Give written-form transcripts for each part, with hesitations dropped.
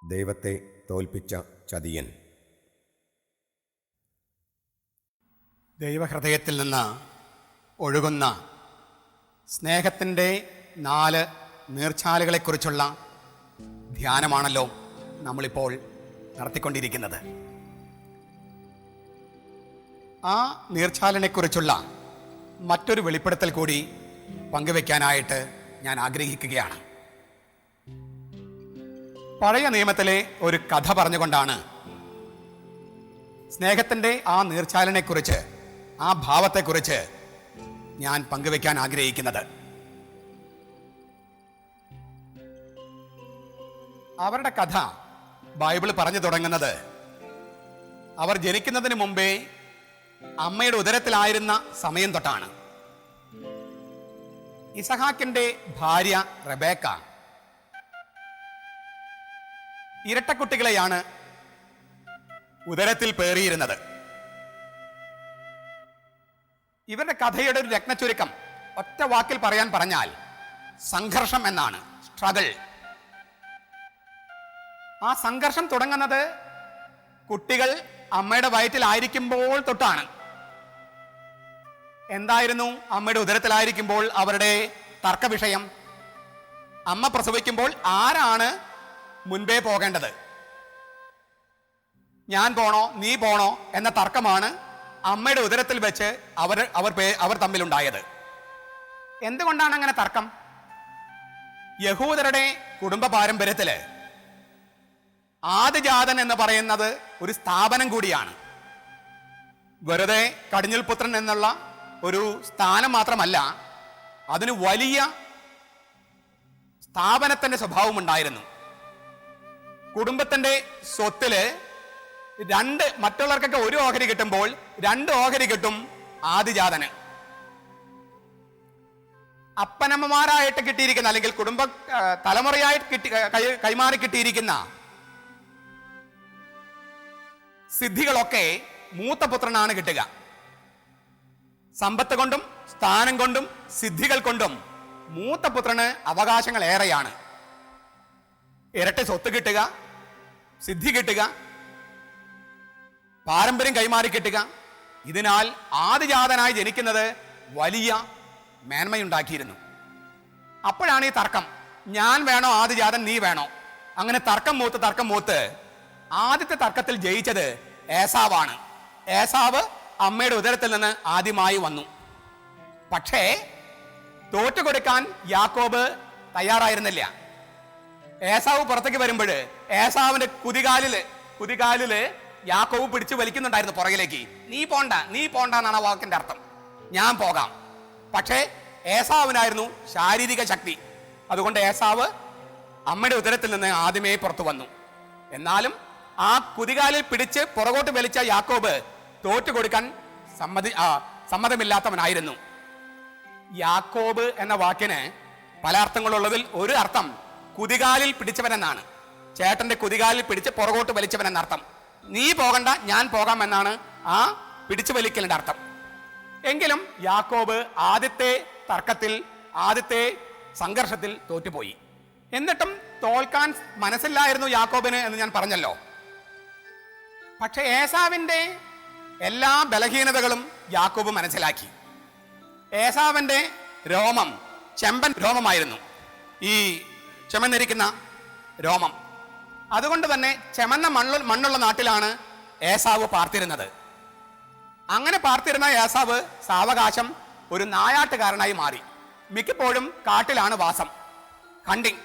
ദൈവത്തെ തോൽപ്പിച്ച ചതിയൻ. ദൈവഹൃദയത്തിൽ നിന്ന് ഒഴുകുന്ന സ്നേഹത്തിൻ്റെ 4 നീർച്ചാലുകളെക്കുറിച്ചുള്ള ധ്യാനമാണല്ലോ നമ്മളിപ്പോൾ നടത്തിക്കൊണ്ടിരിക്കുന്നത്. ആ നീർച്ചാലിനെക്കുറിച്ചുള്ള മറ്റൊരു വെളിപ്പെടുത്തൽ കൂടി പങ്കുവെക്കാനായിട്ട് ഞാൻ ആഗ്രഹിക്കുകയാണ്. പഴയ നിയമത്തിലെ ഒരു കഥ പറഞ്ഞുകൊണ്ടാണ് സ്നേഹത്തിൻ്റെ ആ നീർച്ചാലിനെക്കുറിച്ച്, ആ ഭാവത്തെക്കുറിച്ച് ഞാൻ പങ്കുവെക്കാൻ ആഗ്രഹിക്കുന്നത്. അവരുടെ കഥ ബൈബിൾ പറഞ്ഞു തുടങ്ങുന്നത് അവർ ജനിക്കുന്നതിന് മുമ്പേ അമ്മയുടെ ഉദരത്തിലായിരുന്ന സമയം തൊട്ടാണ്. ഇസഹാക്കിന്റെ ഭാര്യ റെബേക്ക ഇരട്ടക്കുട്ടികളെയാണ് ഉദരത്തിൽ പേറിയിരുന്നത്. ഇവരുടെ കഥയുടെ ഒരു രത്നച്ചുരുക്കം ഒറ്റ വാക്കിൽ പറഞ്ഞാൽ സംഘർഷം എന്നാണ്. സ്ട്രഗിൾ. ആ സംഘർഷം തുടങ്ങുന്നത് കുട്ടികൾ അമ്മയുടെ വയറ്റിലായിരിക്കുമ്പോൾ തൊട്ടാണ്. എന്തായിരുന്നു അമ്മയുടെ ഉദരത്തിലായിരിക്കുമ്പോൾ അവരുടെ തർക്ക വിഷയം? അമ്മ പ്രസവിക്കുമ്പോൾ ആരാണ് മുൻപേ പോകേണ്ടത്? ഞാൻ പോണോ നീ പോണോ എന്ന തർക്കമാണ് അമ്മയുടെ ഉദരത്തിൽ വെച്ച് അവർ തമ്മിലുണ്ടായത്. എന്തുകൊണ്ടാണ് അങ്ങനെ തർക്കം? യഹൂദരുടെ കുടുംബ പാരമ്പര്യത്തില് ആദിജാതൻ എന്ന് പറയുന്നത് ഒരു സ്ഥാപനം കൂടിയാണ്. വെറുതെ കടിഞ്ഞൂൽ പുത്രൻ എന്നുള്ള ഒരു സ്ഥാനം മാത്രമല്ല, അതിന് വലിയ സ്ഥാപനത്തിന്റെ സ്വഭാവം ഉണ്ടായിരുന്നു. കുടുംബത്തിന്റെ സ്വത്തില് മറ്റുള്ളവർക്കൊക്കെ ഒരു ഓഹരി കിട്ടുമ്പോൾ 2 ഓഹരി കിട്ടും ആദിജാതന്. അപ്പനമ്മമാരായിട്ട് കിട്ടിയിരിക്കുന്ന അല്ലെങ്കിൽ കുടുംബ തലമുറയായിട്ട് കൈമാറി കിട്ടിയിരിക്കുന്ന സിദ്ധികളൊക്കെ മൂത്ത പുത്രനാണ് കിട്ടുക. സമ്പത്ത് കൊണ്ടും സ്ഥാനം കൊണ്ടും സിദ്ധികൾ കൊണ്ടും മൂത്ത പുത്രന് അവകാശങ്ങൾ ഏറെയാണ്. ഇരട്ടി സ്വത്ത് കിട്ടുക, സിദ്ധി കിട്ടുക, പാരമ്പര്യം കൈമാറി കിട്ടുക. ഇതിനാൽ ആദിജാതനായി ജനിക്കുന്നത് വലിയ മേന്മയുണ്ടാക്കിയിരുന്നു. അപ്പോഴാണ് ഈ തർക്കം. ഞാൻ വേണോ ആദിജാതൻ, നീ വേണോ? അങ്ങനെ തർക്കം മൂത്ത് ആദ്യത്തെ തർക്കത്തിൽ ജയിച്ചത് ഏസാവാണ്. ഏസാവ് അമ്മയുടെ ഉദരത്തിൽ നിന്ന് ആദ്യമായി വന്നു. പക്ഷേ തോറ്റുകൊടുക്കാൻ യാക്കോബ് തയ്യാറായിരുന്നില്ല. ഏസാവ് പുറത്തേക്ക് വരുമ്പോൾ ഏസാവിന്റെ കുതികാലില് യാക്കോബ് പിടിച്ചു വലിക്കുന്നുണ്ടായിരുന്നു പുറകിലേക്ക്. നീ പോണ്ട എന്നാണ് ആ വാക്കിന്റെ അർത്ഥം. ഞാൻ പോകാം. പക്ഷേ ഏസാവിനായിരുന്നു ശാരീരിക ശക്തി. അതുകൊണ്ട് ഏസാവ് അമ്മയുടെ ഉദരത്തിൽ നിന്ന് ആദ്യമേ പുറത്തു വന്നു. എന്നാലും ആ കുതികാലിൽ പിടിച്ച് പുറകോട്ട് വലിച്ച യാക്കോബ് തോറ്റുകൊടുക്കാൻ സമ്മതമില്ലാത്തവനായിരുന്നു. യാക്കോബ് എന്ന വാക്കിന് പല അർത്ഥങ്ങളുള്ളതിൽ ഒരു അർത്ഥം കുതികാലിൽ പിടിച്ചവനെന്നാണ്. ചേട്ടന്റെ കുതികാലിൽ പിടിച്ച് പുറകോട്ട് വലിച്ചവൻ എന്നർത്ഥം. നീ പോകണ്ട, ഞാൻ പോകാം എന്നാണ് ആ പിടിച്ചു വലിക്കലിന്റെ അർത്ഥം. എങ്കിലും യാക്കോബ് ആദ്യത്തെ തർക്കത്തിൽ, ആദ്യത്തെ സംഘർഷത്തിൽ തോറ്റുപോയി. എന്നിട്ടും തോൽക്കാൻ മനസ്സില്ലായിരുന്നു യാക്കോബിന് എന്ന് ഞാൻ പറഞ്ഞല്ലോ. പക്ഷെ ഏസാവിന്റെ എല്ലാ ബലഹീനതകളും യാക്കോബ് മനസ്സിലാക്കി. ഏസാവിന്റെ രോമം ചെമ്പൻ രോമമായിരുന്നു, ഈ ചെമന്നിരിക്കുന്ന രോമം. അതുകൊണ്ട് തന്നെ ചെമന്ന മണ്ണുള്ള നാട്ടിലാണ് ഏസാവ് പാർത്തിരുന്നത്. അങ്ങനെ പാർത്തിരുന്ന ഏസാവ് സാവകാശം ഒരു നായാട്ടുകാരനായി മാറി. മിക്കപ്പോഴും കാട്ടിലാണ് വാസം. ഹണ്ടിങ്,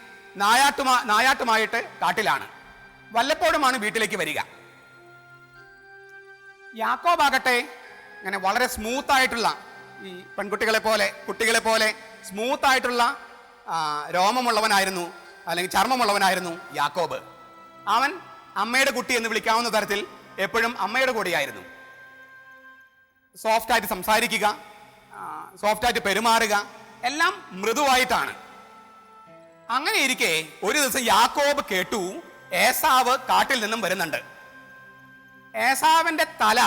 നായാട്ടുമായിട്ട് കാട്ടിലാണ്. വല്ലപ്പോഴുമാണ് വീട്ടിലേക്ക് വരിക. യാക്കോബാകട്ടെ ഇങ്ങനെ വളരെ സ്മൂത്തായിട്ടുള്ള, ഈ കുട്ടികളെ പോലെ സ്മൂത്തായിട്ടുള്ള രോമമുള്ളവനായിരുന്നു, അല്ലെങ്കിൽ ചർമ്മമുള്ളവനായിരുന്നു യാക്കോബ്. അവൻ അമ്മയുടെ കുട്ടി എന്ന് വിളിക്കാവുന്ന തരത്തിൽ എപ്പോഴും അമ്മയുടെ കൂടെയായിരുന്നു. സോഫ്റ്റായിട്ട് സംസാരിക്കുക, സോഫ്റ്റായിട്ട് പെരുമാറുക, എല്ലാം മൃദുവായിട്ടാണ്. അങ്ങനെ ഇരിക്കെ ഒരു ദിവസം യാക്കോബ് കേട്ടു ഏസാവ് കാട്ടിൽ നിന്നും വരുന്നുണ്ട്. ഏസാവിന്റെ തല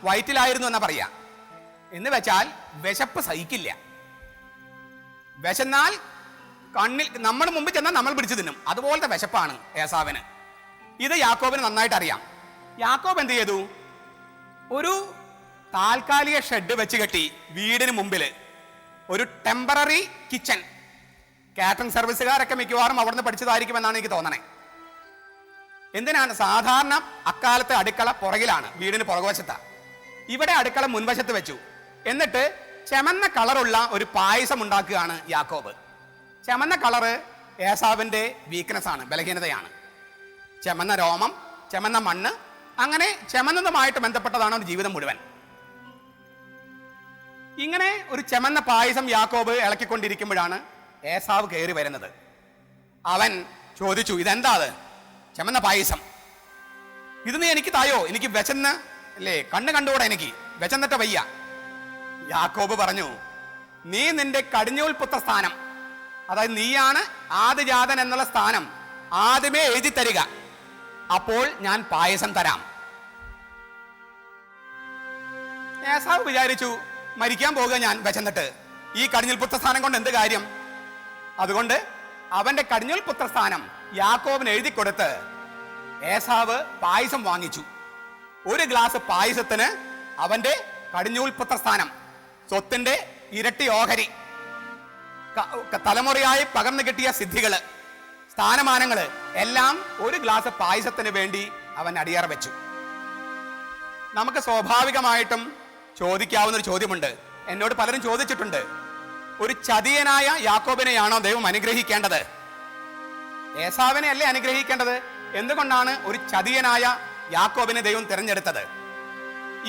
വയറ്റിലായിരുന്നു എന്നാ പറയാ. എന്ന് വെച്ചാൽ വിശപ്പ് സഹിക്കില്ല. വിശന്നാൽ കണ്ണിൽ നമ്മൾ മുമ്പ് ചെന്നാൽ നമ്മൾ പിടിച്ചു തിന്നും. അതുപോലത്തെ വിശപ്പാണ് ഏസാവിന്. ഇത് യാക്കോബിന് നന്നായിട്ട് അറിയാം. യാക്കോബ് എന്ത് ചെയ്തു? ഒരു താൽക്കാലിക ഷെഡ് വെച്ച് കെട്ടി വീടിന് മുമ്പിൽ ഒരു ടെമ്പററി കിച്ചൺ. കാറ്ററിംഗ് സർവീസുകാരൊക്കെ മിക്കവാറും അവിടുന്ന് പഠിച്ചതായിരിക്കുമെന്നാണ് എനിക്ക് തോന്നണേ. എന്തിനാണ്? സാധാരണ അക്കാലത്തെ അടുക്കള പുറകിലാണ്, വീടിന് പുറകുവശത്താണ്. ഇവിടെ അടുക്കള മുൻവശത്ത് വെച്ചു. എന്നിട്ട് ചെമന്ന കളറുള്ള ഒരു പായസം ഉണ്ടാക്കുകയാണ് യാക്കോബ്. ചെമന്ന കളറ് ഏസാവിന്റെ വീക്ക്നെസ് ആണ്, ബലഹീനതയാണ്. ചെമന്ന രോമം, ചെമന്ന മണ്ണ്, അങ്ങനെ ചെമന്നതുമായിട്ട് ബന്ധപ്പെട്ടതാണ് ഒരു ജീവിതം മുഴുവൻ. ഇങ്ങനെ ഒരു ചെമന്ന പായസം യാക്കോബ് ഇളക്കിക്കൊണ്ടിരിക്കുമ്പോഴാണ് ഏസാവ് കയറി വരുന്നത്. അവൻ ചോദിച്ചു, ഇതെന്താ അത്? ചെമന്ന പായസം, ഇത് നീ എനിക്ക് തായോ, എനിക്ക് വിശന്ന് അല്ലേ, കണ്ണ് കണ്ടുകൂടെ, എനിക്ക് വിശന്നിട്ട് വയ്യ. യാക്കോബ് പറഞ്ഞു, നീ നിന്റെ കടിഞ്ഞൂൽ പുത്ര സ്ഥാനം, അതായത് നീയാണ് ആദിജാതൻ എന്നുള്ള സ്ഥാനം ആദ്യമേ എഴുതി തരിക, അപ്പോൾ ഞാൻ പായസം തരാം. ഏസാവ് വിചാരിച്ചു, മരിക്കാൻ പോകുക ഞാൻ വിശന്നിട്ട്, ഈ കടിഞ്ഞൂൽ പുത്രസ്ഥാനം കൊണ്ട് എന്ത് കാര്യം? അതുകൊണ്ട് അവന്റെ കടിഞ്ഞൂൽ പുത്രസ്ഥാനം യാക്കോബിന് എഴുതി കൊടുത്ത് ഏസാവ് പായസം വാങ്ങിച്ചു. ഒരു ഗ്ലാസ് പായസത്തിന് അവന്റെ കടിഞ്ഞൂൽ പുത്രസ്ഥാനം, സ്വത്തിന്റെ ഇരട്ടി ഓഹരി, തലമുറയായി പകർന്നു കിട്ടിയ സിദ്ധികള്, സ്ഥാനമാനങ്ങള് എല്ലാം ഒരു ഗ്ലാസ് പായസത്തിന് വേണ്ടി അവൻ അടിയറ വെച്ചു. നമുക്ക് സ്വാഭാവികമായിട്ടും ചോദിക്കാവുന്ന ഒരു ചോദ്യമുണ്ട്. എന്നോട് പലരും ചോദിച്ചിട്ടുണ്ട്, ഒരു ചതിയനായ യാക്കോബിനെയാണോ ദൈവം അനുഗ്രഹിക്കേണ്ടത്? ഏസാവിനെ അല്ലേ അനുഗ്രഹിക്കേണ്ടത്? എന്തുകൊണ്ടാണ് ഒരു ചതിയനായ യാക്കോബിനെ ദൈവം തിരഞ്ഞെടുത്തത്?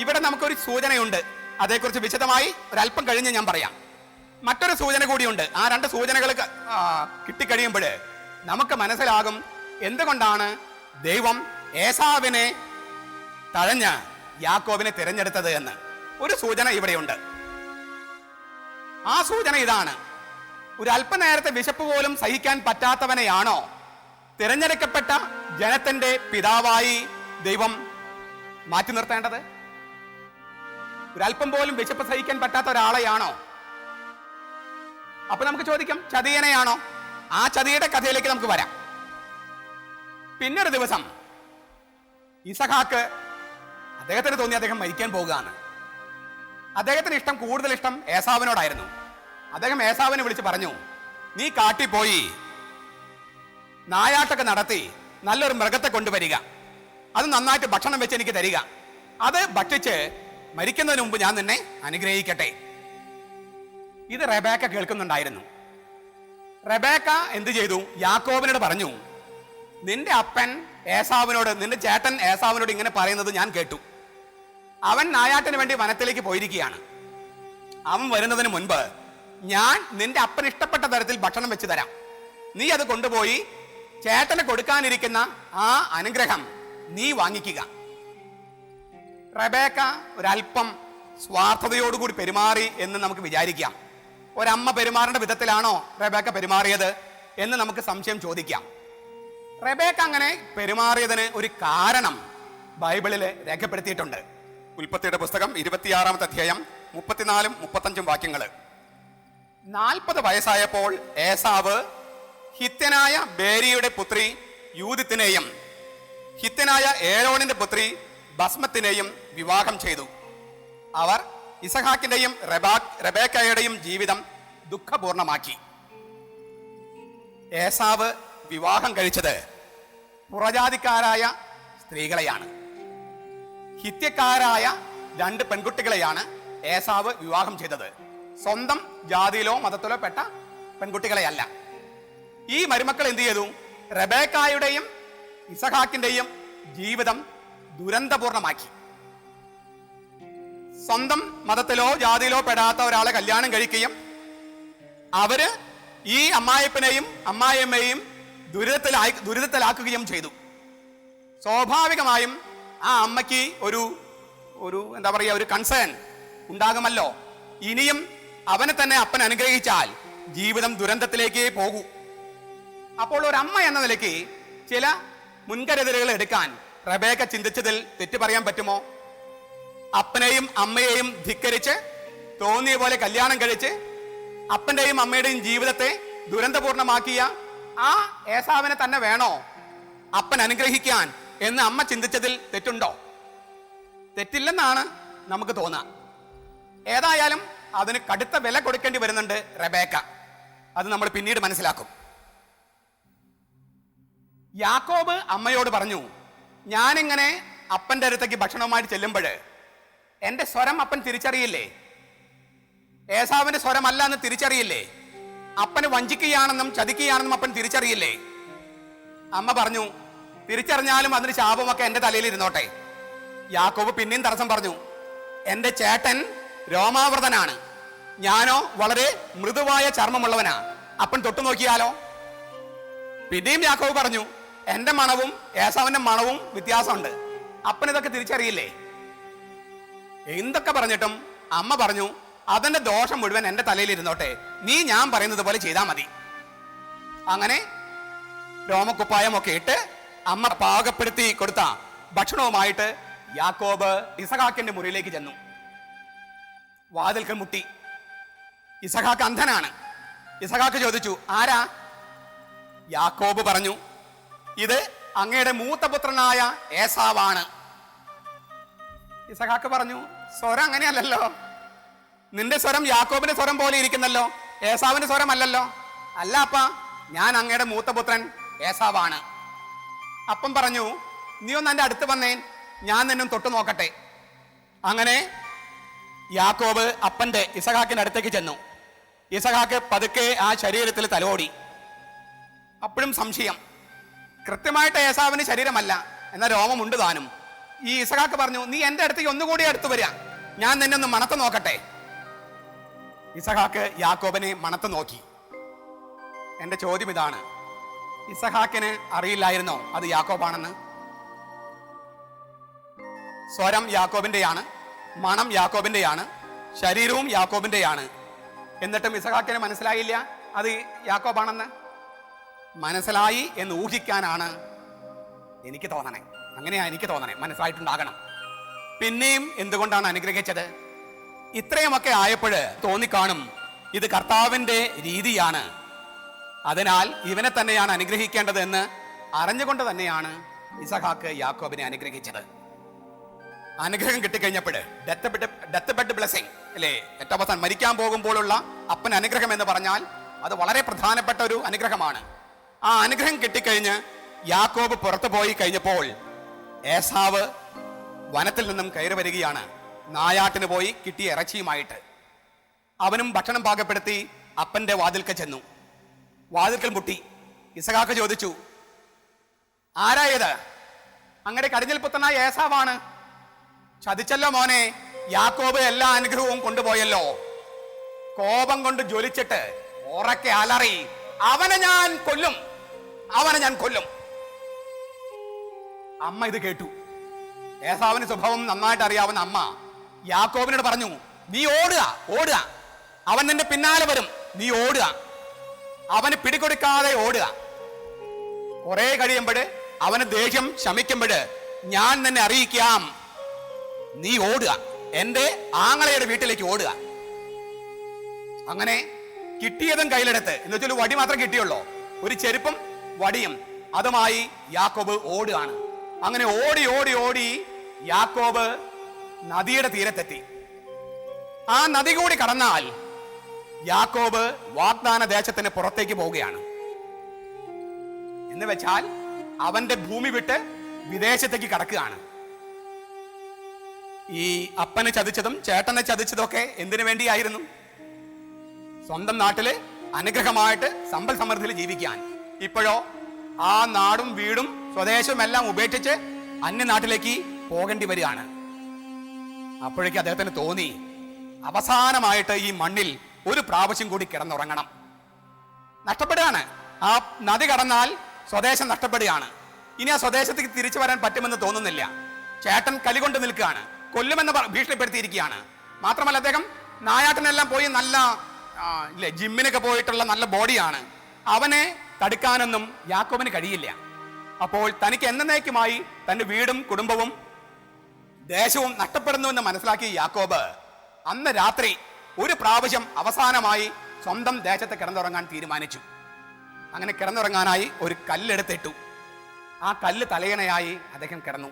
ഇവിടെ നമുക്കൊരു സൂചനയുണ്ട്, അതേക്കുറിച്ച് വിശദമായി ഒരല്പം കഴിഞ്ഞ് ഞാൻ പറയാം. മറ്റൊരു സൂചന കൂടിയുണ്ട്. ആ രണ്ട് സൂചനകൾ കിട്ടിക്കഴിയുമ്പോൾ നമുക്ക് മനസ്സിലാകും എന്തുകൊണ്ടാണ് ദൈവം ഏസാവിനെ തഴഞ്ഞ് യാക്കോബിനെ തിരഞ്ഞെടുത്തത് എന്ന്. ഒരു സൂചന ഇവിടെയുണ്ട്. ആ സൂചന ഇതാണ്: ഒരു അല്പനേരത്തെ വിശപ്പ് പോലും സഹിക്കാൻ പറ്റാത്തവനെയാണോ തിരഞ്ഞെടുക്കപ്പെട്ട ജനത്തിന്റെ പിതാവായി ദൈവം മാറ്റി നിർത്തേണ്ടത്? ഒരല്പം പോലും വിശപ്പ് സഹിക്കാൻ പറ്റാത്ത ഒരാളെയാണോ? അപ്പൊ നമുക്ക് ചോദിക്കാം, ചതിയനെയാണോ? ആ ചതിയുടെ കഥയിലേക്ക് നമുക്ക് വരാം. പിന്നൊരു ദിവസം ഇസഹാക്ക്, അദ്ദേഹത്തിന് തോന്നി അദ്ദേഹം മരിക്കാൻ പോകുകയാണ്. അദ്ദേഹത്തിന് കൂടുതൽ ഇഷ്ടം ഏസാവിനോടായിരുന്നു. അദ്ദേഹം ഏസാവിനെ വിളിച്ച് പറഞ്ഞു, നീ കാട്ടിപ്പോയി നായാട്ടൊക്കെ നടത്തി നല്ലൊരു മൃഗത്തെ കൊണ്ടുവരിക, അത് നന്നായിട്ട് ഭക്ഷണം വെച്ച് എനിക്ക് തരിക, അത് ഭക്ഷിച്ച് മരിക്കുന്നതിന് മുമ്പ് ഞാൻ നിന്നെ അനുഗ്രഹിക്കട്ടെ. ഇത് റെബേക്ക കേൾക്കുന്നുണ്ടായിരുന്നു. റെബേക്ക എന്ത് ചെയ്തു? യാക്കോബിനോട് പറഞ്ഞു, നിന്റെ അപ്പൻ ഏസാവിനോട്, നിന്റെ ചേട്ടൻ ഏസാവിനോട് ഇങ്ങനെ പറയുന്നത് ഞാൻ കേട്ടു. അവൻ നായാട്ടിന് വേണ്ടി വനത്തിലേക്ക് പോയിരിക്കുകയാണ്. അവൻ വരുന്നതിന് മുൻപ് ഞാൻ നിന്റെ അപ്പന് ഇഷ്ടപ്പെട്ട തരത്തിൽ ഭക്ഷണം വെച്ച് തരാം, നീ അത് കൊണ്ടുപോയി ചേട്ടന് കൊടുക്കാനിരിക്കുന്ന ആ അനുഗ്രഹം നീ വാങ്ങിക്കുക. റെബേക്ക ഒരല്പം സ്വാർത്ഥതയോടുകൂടി പെരുമാറി എന്ന് നമുക്ക് വിചാരിക്കാം. ഒരമ്മ പെരുമാറേണ്ട വിധത്തിലാണോ റെബേക്ക പെരുമാറിയത് എന്ന് നമുക്ക് സംശയം ചോദിക്കാം. റെബേക്ക അങ്ങനെ പെരുമാറിയതിന് ഒരു കാരണം ബൈബിളിൽ രേഖപ്പെടുത്തിയിട്ടുണ്ട്. ഉൽപ്പത്തിയുടെ പുസ്തകം 26-ാമത്തെ അധ്യായം 34-35 വാക്യങ്ങൾ. 40 വയസ്സായപ്പോൾ ഏസാവ് ഹിത്യനായ ബേരിയുടെ പുത്രി യൂദിത്തിനെയും ഹിത്യനായ ഏരോണിന്റെ പുത്രി ബസ്മത്തിനെയും വിവാഹം ചെയ്തു. അവർ ഇസഹാക്കിന്റെയും റെബേക്കയുടെയും ജീവിതം ദുഃഖപൂർണമാക്കി. ഏസാവ് വിവാഹം കഴിച്ചത് പുറജാതിക്കാരായ സ്ത്രീകളെയാണ്. ഹിത്യക്കാരായ 2 പെൺകുട്ടികളെയാണ് ഏസാവ് വിവാഹം ചെയ്തത്. സ്വന്തം ജാതിയിലോ മതത്തിലോ പെട്ട പെൺകുട്ടികളെയല്ല. ഈ മരുമക്കൾ എന്ത് ചെയ്തു? റെബേക്കായുടെയും ഇസഹാക്കിന്റെയും ജീവിതം ദുരന്തപൂർണമാക്കി. സ്വന്തം മതത്തിലോ ജാതിയിലോ പെടാത്ത ഒരാളെ കല്യാണം കഴിക്കുകയും അവര് ഈ അമ്മായപ്പനെയും അമ്മായിയമ്മയെയും ദുരിതത്തിലാക്കുകയും ചെയ്തു. സ്വാഭാവികമായും ആ അമ്മയ്ക്ക് ഒരു കൺസേൺ ഉണ്ടാകുമല്ലോ. ഇനിയും അവനെ തന്നെ അപ്പൻ അനുഗ്രഹിച്ചാൽ ജീവിതം ദുരന്തത്തിലേക്ക് പോകൂ. അപ്പോൾ ഒരു അമ്മ എന്ന നിലയ്ക്ക് ചില മുൻകരുതലുകൾ എടുക്കാൻ റെബേക്ക ചിന്തിച്ചതിൽ തെറ്റ് പറയാൻ പറ്റുമോ? അപ്പനെയും അമ്മയെയും ധിക്കരിച്ച് തോന്നിയ പോലെ കല്യാണം കഴിച്ച് അപ്പന്റെയും അമ്മയുടെയും ജീവിതത്തെ ദുരന്തപൂർണമാക്കിയ ആ ഏസാവിനെ തന്നെ വേണോ അപ്പൻ അനുഗ്രഹിക്കാൻ എന്ന് അമ്മ ചിന്തിച്ചതിൽ തെറ്റുണ്ടോ? തെറ്റില്ലെന്നാണ് നമുക്ക് തോന്നുക. ഏതായാലും അതിന് കടുത്ത വില കൊടുക്കേണ്ടി വരുന്നുണ്ട് റെബേക്ക. അത് നമ്മൾ പിന്നീട് മനസ്സിലാക്കും. യാക്കോബ് അമ്മയോട് പറഞ്ഞു, ഞാനിങ്ങനെ അപ്പൻ്റെ അടുത്തേക്ക് ഭക്ഷണവുമായിട്ട് ചെല്ലുമ്പോൾ എൻ്റെ സ്വരം അപ്പൻ തിരിച്ചറിയില്ലേ? ഏസാവിന്റെ സ്വരമല്ല എന്ന് തിരിച്ചറിയില്ലേ? അപ്പന് വഞ്ചിക്കുകയാണെന്നും ചതിക്കുകയാണെന്നും അപ്പൻ തിരിച്ചറിയില്ലേ? അമ്മ പറഞ്ഞു, തിരിച്ചറിഞ്ഞാലും അതിന് ശാപമൊക്കെ എൻ്റെ തലയിൽ ഇരുന്നോട്ടെ. യാക്കോബ് പിന്നെയും തടസ്സം പറഞ്ഞു, എൻ്റെ ചേട്ടൻ രോമാവൃതനാണ്, ഞാനോ വളരെ മൃദുവായ ചർമ്മമുള്ളവനാ, അപ്പൻ തൊട്ടു നോക്കിയാലോ? പിന്നെയും യാക്കോബ് പറഞ്ഞു, എൻ്റെ മണവും ഏസാവിന്റെ മണവും വ്യത്യാസമുണ്ട്, അപ്പൻ ഇതൊക്കെ തിരിച്ചറിയില്ലേ? എന്തൊക്കെ പറഞ്ഞിട്ടും അമ്മ പറഞ്ഞു, അതിന്റെ ദോഷം മുഴുവൻ എൻ്റെ തലയിൽ ഇരുന്നോട്ടെ, നീ ഞാൻ പറയുന്നത് പോലെ ചെയ്താൽ മതി. അങ്ങനെ രോമക്കുപ്പായമൊക്കെ ഇട്ട് അമ്മ പാകപ്പെടുത്തി കൊടുത്ത ഭക്ഷണവുമായിട്ട് യാക്കോബ് ഇസഹാക്കിന്റെ മുറിയിലേക്ക് ചെന്നു. വാതിൽക്കൽ മുട്ടി. ഇസഹാക്ക് അന്ധനാണ്. ഇസഹാക്ക് ചോദിച്ചു, ആരാ? യാക്കോബ് പറഞ്ഞു, ഇത് അങ്ങയുടെ മൂത്ത പുത്രനായ ഏസാവാണ്. ഇസഹാക്ക് പറഞ്ഞു, സ്വരം അങ്ങനെയല്ലല്ലോ, നിന്റെ സ്വരം യാക്കോബിന്റെ സ്വരം പോലെ ഇരിക്കുന്നല്ലോ, ഏസാവിന്റെ സ്വരം അല്ലല്ലോ. അല്ല അപ്പ, ഞാൻ അങ്ങയുടെ മൂത്തപുത്രൻ ഏസാവാണ്. അപ്പം പറഞ്ഞു, നീ ഒന്ന് എൻ്റെ അടുത്ത് വന്നേൻ, ഞാൻ നിന്നും തൊട്ടു നോക്കട്ടെ. അങ്ങനെ യാക്കോബ് അപ്പന്റെ ഇസഹാക്കിന്റെ അടുത്തേക്ക് ചെന്നു. ഇസഹാക്ക് പതുക്കെ ആ ശരീരത്തിൽ തലോടി. അപ്പോഴും സംശയം. കൃത്യമായിട്ട് ഏസാവിന് ശരീരമല്ല, എന്നാൽ രോമമുണ്ട് താനും. ഈ ഇസഹാക്ക് പറഞ്ഞു, നീ എൻ്റെ അടുത്തേക്ക് ഒന്നുകൂടി അടുത്ത് വരിക, ഞാൻ നിന്നെ ഒന്ന് മണത്ത് നോക്കട്ടെ. ഇസഹാക്ക് യാക്കോബിനെ മണത്ത് നോക്കി. എൻ്റെ ചോദ്യം ഇതാണ്, ഇസഹാക്കിന് അറിയില്ലായിരുന്നോ അത് യാക്കോബാണെന്ന്? സ്വരം യാക്കോബിന്റെയാണ്, മണം യാക്കോബിന്റെയാണ്, ശരീരവും യാക്കോബിന്റെയാണ്. എന്നിട്ടും ഇസഹാക്കിന് മനസ്സിലായില്ല അത് യാക്കോബാണെന്ന്? മനസ്സിലായി എന്ന് ഊഹിക്കാനാണ് എനിക്ക് തോന്നണേ. അങ്ങനെയാ എനിക്ക് തോന്നണേ, മനസ്സിലായിട്ടുണ്ടാകണം. പിന്നെയും എന്തുകൊണ്ടാണ് അനുഗ്രഹിച്ചത്? ഇത്രയുമൊക്കെ ആയപ്പോൾ തോന്നിക്കാണും ഇത് കർത്താവിന്റെ രീതിയാണ്, അതിനാൽ ഇവനെ തന്നെയാണ് അനുഗ്രഹിക്കേണ്ടത് എന്ന് അറിഞ്ഞുകൊണ്ട് തന്നെയാണ് ഇസഹാക്ക് യാക്കോബിനെ അനുഗ്രഹിച്ചത്. അനുഗ്രഹം കിട്ടിക്കഴിഞ്ഞപ്പോൾ ഡെത്ത് ബെഡ് ബ്ലെസ്സിങ് അല്ലേ, ഏറ്റവും അവസാനം മരിക്കാൻ പോകുമ്പോഴുള്ള അപ്പൻ അനുഗ്രഹം എന്ന് പറഞ്ഞാൽ അത് വളരെ പ്രധാനപ്പെട്ട ഒരു അനുഗ്രഹമാണ്. ആ അനുഗ്രഹം കിട്ടിക്കഴിഞ്ഞ് യാക്കോബ് പുറത്തു പോയി കഴിഞ്ഞപ്പോൾ ഏസാവ് വനത്തിൽ നിന്നും കയറി വരികയാണ്, നായാട്ടിന് പോയി കിട്ടിയ ഇറച്ചിയുമായിട്ട്. അവനും ഭക്ഷണം പാകപ്പെടുത്തി അപ്പന്റെ വാതിൽക്കൽ ചെന്നു. വാതിൽക്കൽ മുട്ടി. ഇസഹാക്ക് ചോദിച്ചു, ആരായത്? അങ്ങയുടെ കടിഞ്ഞൽ പുത്രനായ ഏസാവാണ്. ചതിച്ചല്ലോ മോനെ, യാക്കോബ് എല്ലാ അനുഗ്രഹവും കൊണ്ടുപോയല്ലോ. കോപം കൊണ്ട് ജ്വലിച്ചിട്ട് ഉറക്കെ അലറി, അവനെ ഞാൻ കൊല്ലും, അവനെ ഞാൻ കൊല്ലും. അമ്മ ഇത് കേട്ടു. ഏസാവിന്റെ സ്വഭാവം നന്നായിട്ട് അറിയാവുന്ന അമ്മ യാക്കോബിനോട് പറഞ്ഞു, നീ ഓടുക, ഓടുക, അവൻ നിന്റെ പിന്നാലെ വരും, നീ ഓടുക, അവന് പിടികൊടുക്കാതെ ഓടുക. കുറെ കഴിയുമ്പോൾ അവന് ദേഷ്യം ശമിക്കുമ്പോൾ ഞാൻ നിന്നെ അറിയിക്കാം, നീ ഓടുക, എൻ്റെ ആങ്ങളയുടെ വീട്ടിലേക്ക് ഓടുക. അങ്ങനെ കിട്ടിയതും കയ്യിലെടുത്ത്, എന്ന് വെച്ചാൽ വടി മാത്രം കിട്ടിയുള്ളൂ, ഒരു ചെരുപ്പും വടിയും അതുമായി യാക്കോബ് ഓടുകയാണ്. അങ്ങനെ ഓടി ഓടി ഓടി യാക്കോബ് നദിയുടെ തീരത്തെത്തി. ആ നദി കൂടി കടന്നാൽ യാക്കോബ് വാഗ്ദാന ദേശത്തിന് പുറത്തേക്ക് പോവുകയാണ്. എന്ന് വെച്ചാൽ അവന്റെ ഭൂമി വിട്ട് വിദേശത്തേക്ക് കടക്കുകയാണ്. ഈ അപ്പനെ ചതിച്ചതും ചേട്ടനെ ചതിച്ചതും ഒക്കെ എന്തിനു വേണ്ടിയായിരുന്നു? സ്വന്തം നാട്ടില് അനുഗ്രഹമായിട്ട് സമ്പൽ സമൃദ്ധിയിൽ ജീവിക്കാൻ. ഇപ്പോഴോ ആ നാടും വീടും സ്വദേശവും എല്ലാം ഉപേക്ഷിച്ച് അന്യനാട്ടിലേക്ക് പോകേണ്ടി വരികയാണ്. അപ്പോഴേക്ക് അദ്ദേഹത്തിന് തോന്നി, അവസാനമായിട്ട് ഈ മണ്ണിൽ ഒരു പ്രാവശ്യം കൂടി കിടന്നുറങ്ങണം. നഷ്ടപ്പെടുകയാണ്. ആ നദി കടന്നാൽ സ്വദേശം നഷ്ടപ്പെടുകയാണ്. ഇനി ആ സ്വദേശത്തേക്ക് തിരിച്ചു വരാൻ പറ്റുമെന്ന് തോന്നുന്നില്ല. ചേട്ടൻ കലികൊണ്ട് നിൽക്കുകയാണ്, കൊല്ലുമെന്ന് ഭീഷണിപ്പെടുത്തിയിരിക്കുകയാണ്. മാത്രമല്ല അദ്ദേഹം നായാട്ടിനെല്ലാം പോയി നല്ല ജിമ്മിനൊക്കെ പോയിട്ടുള്ള നല്ല ബോഡിയാണ്. അവനെ തടുക്കാനൊന്നും യാക്കോബിന് കഴിയില്ല. അപ്പോൾ തനിക്ക് എന്നേക്കുമായി തന്റെ വീടും കുടുംബവും ദേശവും നഷ്ടപ്പെടുന്നുവെന്ന് മനസ്സിലാക്കിയ യാക്കോബ് അന്ന് രാത്രി ഒരു പ്രാവശ്യം അവസാനമായി സ്വന്തം ദേശത്ത് കിടന്നുറങ്ങാൻ തീരുമാനിച്ചു. അങ്ങനെ കിടന്നുറങ്ങാനായി ഒരു കല്ലെടുത്തിട്ടു. ആ കല്ല് തലയണയായി അദ്ദേഹം കിടന്നു.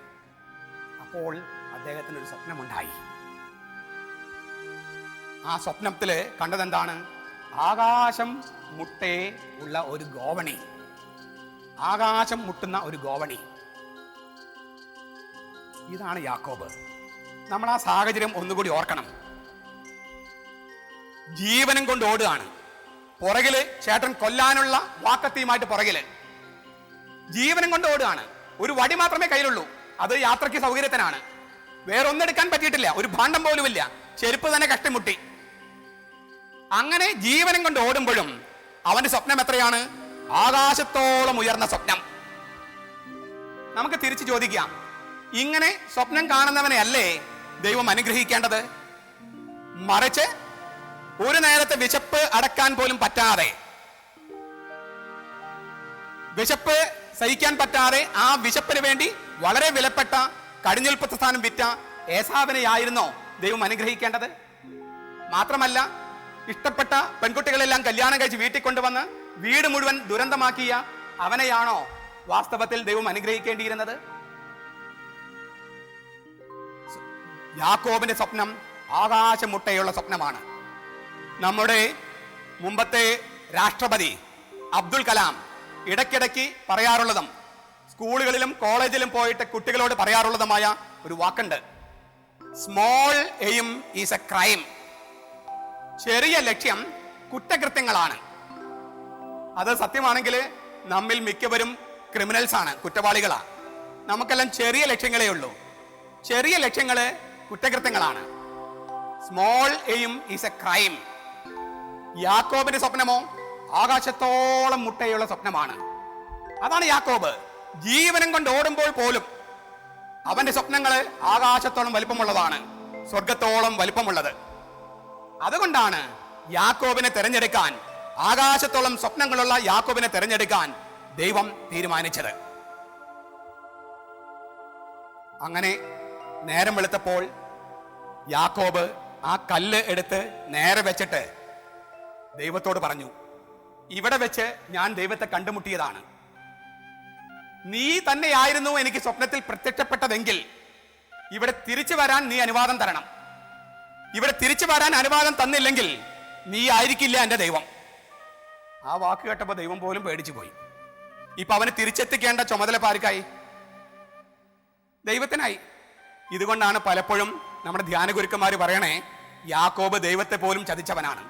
അപ്പോൾ അദ്ദേഹത്തിന് ഒരു സ്വപ്നമുണ്ടായി. ആ സ്വപ്നത്തില് കണ്ടതെന്താണ്? ആകാശം മുട്ടേ ഉള്ള ഒരു ഗോവണി, ആകാശം മുട്ടുന്ന ഒരു ഗോവണി. ഇതാണ് യാക്കോബ്. നമ്മൾ ആ സാഹചര്യം ഒന്നുകൂടി ഓർക്കണം. ജീവനും കൊണ്ട് ഓടുകയാണ്. പുറകില് ചേട്ടൻ കൊല്ലാനുള്ള വാക്കത്തിയുമായിട്ട് പുറകില് ജീവനും കൊണ്ട് ഓടുകയാണ്. ഒരു വടി മാത്രമേ കയ്യിലുള്ളൂ, അത് യാത്രയ്ക്ക് സൗകര്യത്തിനാണ്. വേറെ ഒന്നെടുക്കാൻ പറ്റിയിട്ടില്ല, ഒരു ഭാണ്ഡം പോലുമില്ല, ചെരുപ്പ് തന്നെ കഷ്ടിമുട്ടി. അങ്ങനെ ജീവനും കൊണ്ട് ഓടുമ്പോഴും അവന്റെ സ്വപ്നം എത്രയാണ്? ആകാശത്തോളം ഉയർന്ന സ്വപ്നം. നമുക്ക് തിരിച്ചു ചോദിക്കാം, ഇങ്ങനെ സ്വപ്നം കാണുന്നവനെ അല്ലേ ദൈവം അനുഗ്രഹിക്കേണ്ടത്? മറിച്ച് ഒരു നേരത്തെ വിശപ്പ് അടക്കാൻ പോലും പറ്റാതെ, വിശപ്പ് സഹിക്കാൻ പറ്റാതെ ആ വിശപ്പിന് വേണ്ടി വളരെ വിലപ്പെട്ട കടിഞ്ഞുൽപ്പത്ത സ്ഥാനം വിറ്റ ഏസാവിനെയായിരുന്നോ ദൈവം അനുഗ്രഹിക്കേണ്ടത്? മാത്രമല്ല, ഇഷ്ടപ്പെട്ട പെൺകുട്ടികളെല്ലാം കല്യാണം കഴിച്ച് വീട്ടിൽ കൊണ്ടുവന്ന് വീട് മുഴുവൻ ദുരന്തമാക്കിയ അവനെയാണോ വാസ്തവത്തിൽ ദൈവം അനുഗ്രഹിക്കേണ്ടിയിരുന്നത്? യാക്കോബിന്റെ സ്വപ്നം ആകാശമുട്ടയുള്ള സ്വപ്നമാണ്. നമ്മുടെ മുമ്പത്തെ രാഷ്ട്രപതി അബ്ദുൽ കലാം ഇടയ്ക്കിടയ്ക്ക് പറയാറുള്ളതും സ്കൂളുകളിലും കോളേജിലും പോയിട്ട് കുട്ടികളോട് പറയാറുള്ളതുമായ ഒരു വാക്കുണ്ട്: small aim is a crime. ചെറിയ ലക്ഷ്യം കുറ്റകൃത്യങ്ങളാണ്. അത് സത്യമാണെങ്കിൽ നമ്മിൽ മിക്കവരും ക്രിമിനൽസ് ആണ്, കുറ്റവാളികളാണ്. നമുക്കെല്ലാം ചെറിയ ലക്ഷ്യങ്ങളേ ഉള്ളൂ. ചെറിയ ലക്ഷ്യങ്ങള് കുറ്റകൃത്യങ്ങളാണ്. Small aim is a crime. യാക്കോബിന്റെ സ്വപ്നമോ ആകാശത്തോളം മുട്ടയുള്ള സ്വപ്നമാണ്. അതാണ് യാക്കോബ്. ജീവനം കൊണ്ട് ഓടുമ്പോൾ പോലും അവന്റെ സ്വപ്നങ്ങള് ആകാശത്തോളം വലിപ്പമുള്ളതാണ്, സ്വർഗത്തോളം വലിപ്പമുള്ളത്. അതുകൊണ്ടാണ് യാക്കോബിനെ തെരഞ്ഞെടുക്കാൻ, ആകാശത്തോളം സ്വപ്നങ്ങളുള്ള യാക്കോബിനെ തെരഞ്ഞെടുക്കാൻ ദൈവം തീരുമാനിച്ചത്. അങ്ങനെ നേരം വെളുത്തപ്പോൾ യാക്കോബ് ആ കല്ല് എടുത്ത് നേരെ വെച്ചിട്ട് ദൈവത്തോട് പറഞ്ഞു, ഇവിടെ വെച്ച് ഞാൻ ദൈവത്തെ കണ്ടുമുട്ടിയതാണ്. നീ തന്നെയായിരുന്നു എനിക്ക് സ്വപ്നത്തിൽ പ്രത്യക്ഷപ്പെട്ടതെങ്കിൽ ഇവിടെ തിരിച്ചു വരാൻ നീ അനുവാദം തരണം. ഇവിടെ തിരിച്ചു വരാൻ അനുവാദം തന്നില്ലെങ്കിൽ നീ ആയിരിക്കില്ല എൻ്റെ ദൈവം. ആ വാക്ക് കേട്ടപ്പോൾ ദൈവം പോലും പേടിച്ചു പോയി. ഇപ്പൊ അവന് തിരിച്ചെത്തിക്കേണ്ട ചുമതല പാർക്കായി? ദൈവത്തിനായി. ഇതുകൊണ്ടാണ് പലപ്പോഴും നമ്മുടെ ധ്യാന ഗുരുക്കന്മാർ പറയണേ, യാക്കോബ് ദൈവത്തെ പോലും ചതിച്ചവനാണ്.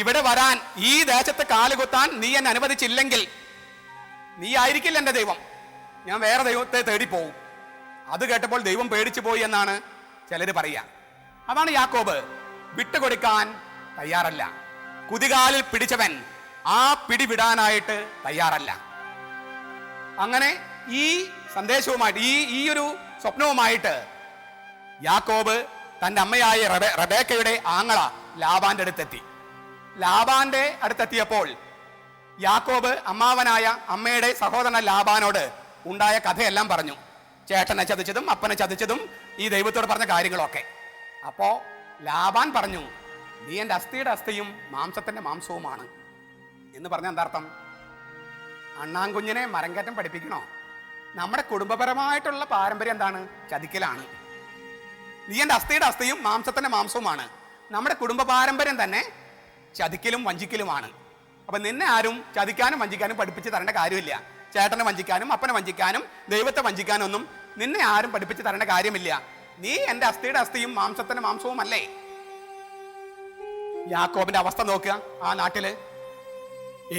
ഇവിടെ വരാൻ, ഈ ദേശത്ത് കാലുകുത്താൻ നീ എന്നെ അനുവദിച്ചില്ലെങ്കിൽ നീ ആയിരിക്കില്ല എൻ്റെ ദൈവം, ഞാൻ വേറെ ദൈവത്തെ തേടിപ്പോവും. അത് കേട്ടപ്പോൾ ദൈവം പേടിച്ചു പോയി എന്നാണ് ചിലര് പറയുക. അതാണ് യാക്കോബ്. വിട്ടുകൊടുക്കാൻ തയ്യാറല്ല. കുതികാലിൽ പിടിച്ചവൻ ആ പിടി വിടാനായിട്ട് തയ്യാറല്ല. അങ്ങനെ ഈ സന്ദേശവുമായിട്ട്, ഈ ഒരു സ്വപ്നവുമായിട്ട് യാക്കോബ് തന്റെ അമ്മയായ റബേക്കയുടെ ആങ്ങള ലാബാന്റെ അടുത്തെത്തി. ലാബാന്റെ അടുത്തെത്തിയപ്പോൾ യാക്കോബ് അമ്മാവനായ അമ്മയുടെ സഹോദരൻ ലാബാനോട് ഉണ്ടായ കഥയെല്ലാം പറഞ്ഞു. ചേട്ടനെ ചതിച്ചതും അപ്പനെ ചതിച്ചതും ഈ ദൈവത്തോട് പറഞ്ഞ കാര്യങ്ങളൊക്കെ. അപ്പോ ലാബാൻ പറഞ്ഞു, നീ എൻ്റെ അസ്ഥിയുടെ അസ്ഥിയും മാംസത്തിന്റെ മാംസവുമാണ് എന്ന് പറഞ്ഞ എന്താർത്ഥം? അണ്ണാൻകുഞ്ഞിനെ മരംകയറ്റം പഠിപ്പിക്കണോ? നമ്മുടെ കുടുംബപരമായിട്ടുള്ള പാരമ്പര്യം എന്താണ്? ചതിക്കലാണ്. നീ എൻ്റെ അസ്ഥിയുടെ അസ്ഥിയും മാംസത്തിന്റെ മാംസവുമാണ്. നമ്മുടെ കുടുംബ പാരമ്പര്യം തന്നെ ചതിക്കലും വഞ്ചിക്കലുമാണ്. അപ്പൊ നിന്നെ ആരും ചതിക്കാനും വഞ്ചിക്കാനും പഠിപ്പിച്ച് തരേണ്ട കാര്യമില്ല. ചേട്ടനെ വഞ്ചിക്കാനും അപ്പനെ വഞ്ചിക്കാനും ദൈവത്തെ വഞ്ചിക്കാനും ഒന്നും നിന്നെ ആരും പഠിപ്പിച്ച് തരേണ്ട കാര്യമില്ല. നീ എൻ്റെ അസ്ഥിയുടെ അസ്ഥിയും മാംസത്തിന്റെ മാംസവും അല്ലേ? യാക്കോബിന്റെ അവസ്ഥ നോക്കുക. ആ നാട്ടില്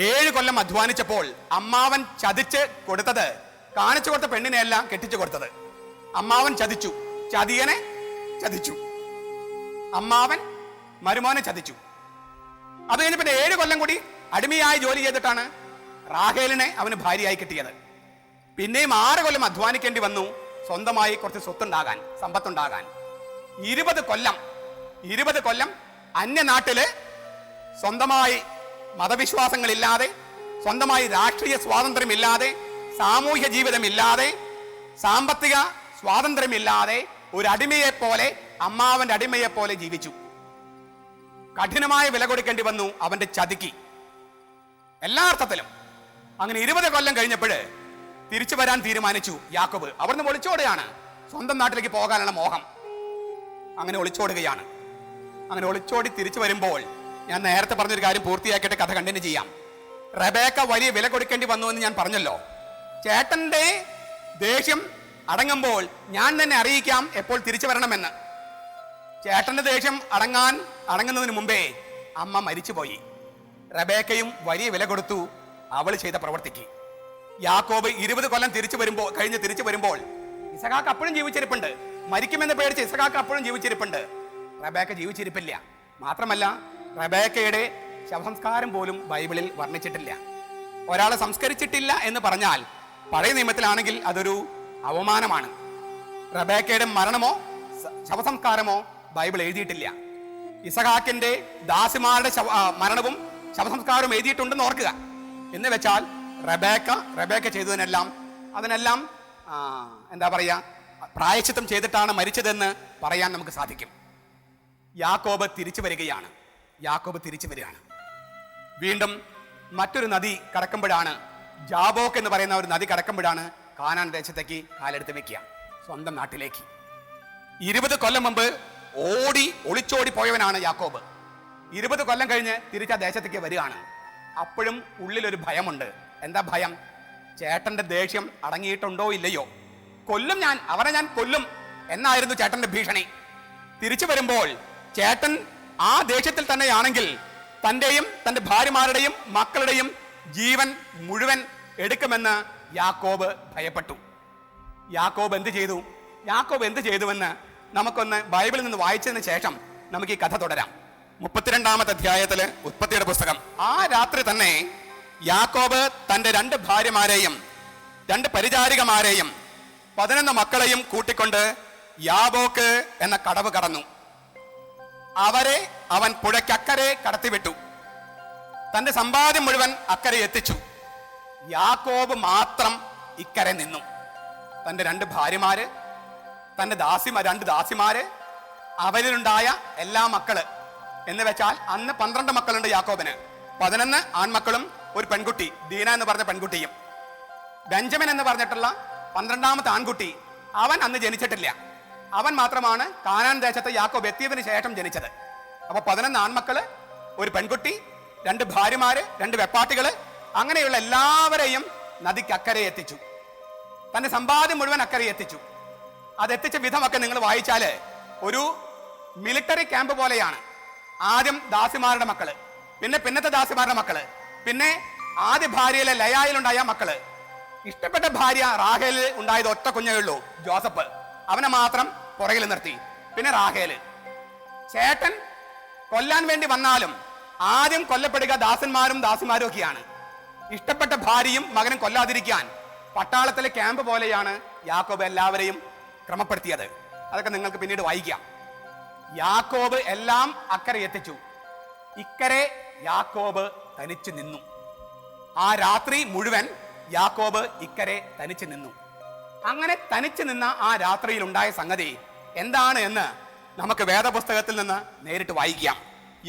7 കൊല്ലം അധ്വാനിച്ചപ്പോൾ അമ്മാവൻ ചതിച്ച് കൊടുത്തത്, കാണിച്ചു കൊടുത്ത പെണ്ണിനെയല്ല കെട്ടിച്ചു കൊടുത്തത്. അമ്മാവൻ ചതിച്ചു, ചതിയനെ ചതിച്ചു, അമ്മാവൻ മരുമോനെ ചതിച്ചു. അത് കഴിഞ്ഞ് പിന്നെ 7 കൊല്ലം കൂടി അടിമയായി ജോലി ചെയ്തിട്ടാണ് റാഹേലിനെ അവന് ഭാര്യയായി കിട്ടിയത്. പിന്നെയും 6 കൊല്ലം അധ്വാനിക്കേണ്ടി വന്നു സ്വന്തമായി കുറച്ച് സ്വത്തുണ്ടാകാൻ, സമ്പത്തുണ്ടാകാൻ. 20 കൊല്ലം അന്യനാട്ടില് സ്വന്തമായി മതവിശ്വാസങ്ങളില്ലാതെ, സ്വന്തമായി രാഷ്ട്രീയ സ്വാതന്ത്ര്യമില്ലാതെ, സാമൂഹ്യ ജീവിതമില്ലാതെ, സാമ്പത്തിക സ്വാതന്ത്ര്യമില്ലാതെ ഒരു അടിമയെ പോലെ, അമ്മാവന്റെ അടിമയെ പോലെ ജീവിച്ചു. കഠിനമായ വില കൊടുക്കേണ്ടി വന്നു അവന്റെ ചതിക്ക്, എല്ലാ അർത്ഥത്തിലും. അങ്ങനെ 20 കൊല്ലം കഴിഞ്ഞപ്പോൾ തിരിച്ചു വരാൻ തീരുമാനിച്ചു യാക്കോബ്. അവിടുന്ന് ഒളിച്ചോടുകയാണ്, സ്വന്തം നാട്ടിലേക്ക് പോകാനുള്ള മോഹം. അങ്ങനെ ഒളിച്ചോടുകയാണ്. അങ്ങനെ ഒളിച്ചോടി തിരിച്ചു വരുമ്പോൾ, ഞാൻ നേരത്തെ പറഞ്ഞൊരു കാര്യം പൂർത്തിയാക്കിയിട്ട് കഥ കണ്ടിന്യൂ ചെയ്യാം. റബേക്ക വലിയ വില കൊടുക്കേണ്ടി വന്നു എന്ന് ഞാൻ പറഞ്ഞല്ലോ. ചേട്ടന്റെ ദേഷ്യം അടങ്ങുമ്പോൾ ഞാൻ തന്നെ അറിയിക്കാം എപ്പോൾ തിരിച്ചു വരണമെന്ന്. ചേട്ടന്റെ ദേഷ്യം അടങ്ങുന്നതിന് മുമ്പേ അമ്മ മരിച്ചുപോയി. റബേക്കയും വലിയ വില കൊടുത്തു അവൾ ചെയ്ത പ്രവൃത്തിക്ക്. യാക്കോബ് 20 കൊല്ലം കഴിഞ്ഞ് തിരിച്ചു വരുമ്പോൾ ഇസഹാക്ക് അപ്പോഴും ജീവിച്ചിരിപ്പുണ്ട്. മരിക്കുമെന്ന് പേടിച്ച് ഇസഹാക്ക് അപ്പോഴും ജീവിച്ചിരിപ്പുണ്ട്. റബേക്ക ജീവിച്ചിരിപ്പില്ല. മാത്രമല്ല, റബേക്കയുടെ ശവസംസ്കാരം പോലും ബൈബിളിൽ വർണ്ണിച്ചിട്ടില്ല. ഒരാളെ സംസ്കരിച്ചിട്ടില്ല എന്ന് പറഞ്ഞാൽ പഴയ നിയമത്തിലാണെങ്കിൽ അതൊരു അവമാനമാണ്. റബേക്കയുടെ മരണമോ ശവസംസ്കാരമോ ബൈബിൾ എഴുതിയിട്ടില്ല. ഇസഹാക്കിന്റെ ദാസിമാരുടെ മരണവും ശവസംസ്കാരവും എഴുതിയിട്ടുണ്ടെന്ന് ഓർക്കുക. എന്ന് വെച്ചാൽ റബേക്ക ചെയ്തതിനെല്ലാം അതിനെല്ലാം എന്താ പറയാ, പ്രായശ്ചിത്തം ചെയ്തിട്ടാണ് മരിച്ചതെന്ന് പറയാൻ നമുക്ക് സാധിക്കും. യാക്കോബ് തിരിച്ചു വരികയാണ്. വീണ്ടും മറ്റൊരു നദി കടക്കുമ്പോഴാണ്, ജാബോക്ക് എന്ന് പറയുന്ന ഒരു നദി കടക്കുമ്പോഴാണ് കാനാൻ ദേശത്തേക്ക് കാലെടുത്ത് വെക്കുക, സ്വന്തം നാട്ടിലേക്ക്. 20 കൊല്ലം മുമ്പ് ഒളിച്ചോടി പോയവനാണ് യാക്കോബ്. 20 കൊല്ലം കഴിഞ്ഞ് തിരിച്ച ദേശത്തേക്ക് വരികയാണ്. അപ്പോഴും ഉള്ളിലൊരു ഭയമുണ്ട്. എന്താ ഭയം? ചേട്ടന്റെ ദേഷ്യം അടങ്ങിയിട്ടുണ്ടോ ഇല്ലയോ? അവനെ ഞാൻ കൊല്ലും എന്നായിരുന്നു ചേട്ടന്റെ ഭീഷണി. തിരിച്ചു വരുമ്പോൾ ചേട്ടൻ ആ ദേഷ്യത്തിൽ തന്നെയാണെങ്കിൽ തന്റെയും തന്റെ ഭാര്യമാരുടെയും മക്കളുടെയും ജീവൻ മുഴുവൻ എടുക്കുമെന്ന് യാക്കോബ് ഭയപ്പെട്ടു. യാക്കോബ് എന്ത് ചെയ്തുവെന്ന് നമുക്കൊന്ന് ബൈബിളിൽ നിന്ന് വായിച്ചതിന് ശേഷം നമുക്ക് ഈ കഥ തുടരാം. 32-ാമത്തെ അധ്യായത്തില് ഉൽപ്പത്തിയുടെ പുസ്തകം. ആ രാത്രി തന്നെ യാക്കോബ് തന്റെ 2 ഭാര്യമാരെയും 2 പരിചാരികമാരെയും 11 മക്കളെയും കൂട്ടിക്കൊണ്ട് യാബോക്ക് എന്ന കടവ് കടന്നു. അവരെ അവൻ പുഴയ്ക്കക്കരെ കടത്തിവിട്ടു. തന്റെ സമ്പാദ്യം മുഴുവൻ അക്കരെ എത്തിച്ചു. യാക്കോബ് മാത്രം ഇക്കരെ നിന്നു. തന്റെ 2 ഭാര്യമാര്, തന്റെ 2 ദാസിമാര്, അവരിലുണ്ടായ എല്ലാ മക്കള് എന്ന് വെച്ചാൽ അന്ന് 12 മക്കളുണ്ട് യാക്കോബിന്. 11 ആൺമക്കളും ഒരു പെൺകുട്ടി, ദീന എന്ന് പറഞ്ഞ പെൺകുട്ടിയും. ബെഞ്ചമിൻ എന്ന് പറഞ്ഞിട്ടുള്ള 12-ാമത്തെ ആൺകുട്ടി, അവൻ അന്ന് ജനിച്ചിട്ടില്ല. അവൻ മാത്രമാണ് കാനാൻ ദേശത്ത് യാക്കോബ് എത്തിയതിനു ശേഷം ജനിച്ചത്. അപ്പൊ 11 ആൺമക്കള്, ഒരു പെൺകുട്ടി, 2 ഭാര്യമാര്, 2 വെപ്പാട്ടികള്, അങ്ങനെയുള്ള എല്ലാവരെയും നദിക്ക് അക്കരെ എത്തിച്ചു. തന്റെ സമ്പാദ്യം മുഴുവൻ അക്കരെ എത്തിച്ചു. അതെത്തിച്ച വിധമൊക്കെ നിങ്ങൾ വായിച്ചാല് ഒരു മിലിറ്ററി ക്യാമ്പ് പോലെയാണ്. ആദ്യം ദാസിമാരുടെ മക്കള്, പിന്നത്തെ ദാസിമാരുടെ മക്കള്, പിന്നെ ആദ്യ ഭാര്യയിലെ ലയായിലുണ്ടായ മക്കള്. ഇഷ്ടപ്പെട്ട ഭാര്യ റാഹേല് ഉണ്ടായത് ഒറ്റ കുഞ്ഞേ ഉള്ളൂ, ജോസഫ്. അവനെ മാത്രം പുറകിൽ നിർത്തി. പിന്നെ റാഹേല്. ചേട്ടൻ കൊല്ലാൻ വേണ്ടി വന്നാലും ആദ്യം കൊല്ലപ്പെടുക ദാസന്മാരും ദാസിമാരും ഒക്കെയാണ്. ഇഷ്ടപ്പെട്ട ഭാര്യയും മകനും കൊല്ലാതിരിക്കാൻ പട്ടാളത്തിലെ ക്യാമ്പ് പോലെയാണ് യാക്കോബ് എല്ലാവരെയും ക്രമപ്പെടുത്തിയത്. അതൊക്കെ നിങ്ങൾക്ക് പിന്നീട് വായിക്കാം. യാക്കോബ് എല്ലാം അക്കരെ എത്തിച്ചു. ഇക്കരെ യാക്കോബ് തനിച്ചു നിന്നു. ആ രാത്രി മുഴുവൻ യാക്കോബ് ഇക്കരെ തനിച്ചു നിന്നു. അങ്ങനെ തനിച്ചു നിന്ന ആ രാത്രിയിൽ ഉണ്ടായ സംഗതി എന്താണ് എന്ന് നമുക്ക് വേദപുസ്തകത്തിൽ നിന്ന് നേരിട്ട് വായിക്കാം.